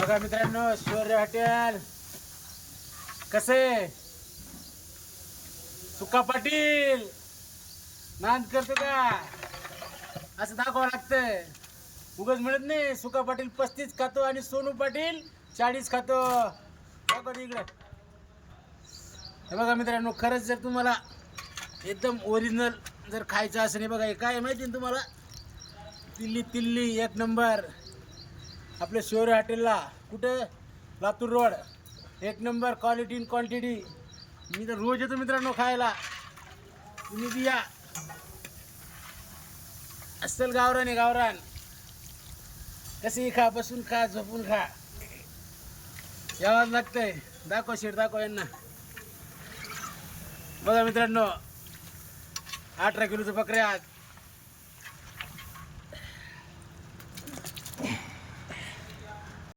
बघा मित्रांनो, शौर्य हॉटेल कसे सुका पाटील नांद करतो का असं दाखवावं लागतंय. उगाच मिळत नाही. सुका पाटील 35 खातो आणि सोनू पाटील 40 खातो. दाखव इकडे. हे बघा मित्रांनो, खरंच जर तुम्हाला एकदम ओरिजिनल जर खायचं असं नाही, बघा हे काय माहिती ना तुम्हाला, तिल्ली तिल्ली एक नंबर आपल्या शौर्य हॉटेलला. कुठं? लातूर रोड. एक नंबर क्वालिटी इन क्वांटिटी. मी तर रोज येतो मित्रांनो खायला. तुम्ही बी या. अस्सल गावरान आहे, गावरान. कसेही खा, बसून खा, झोपून खा, यावंच लागतंय. दाखव शेट, दाखव यांना. बघा मित्रांनो, 18 किलोचं बकऱ्या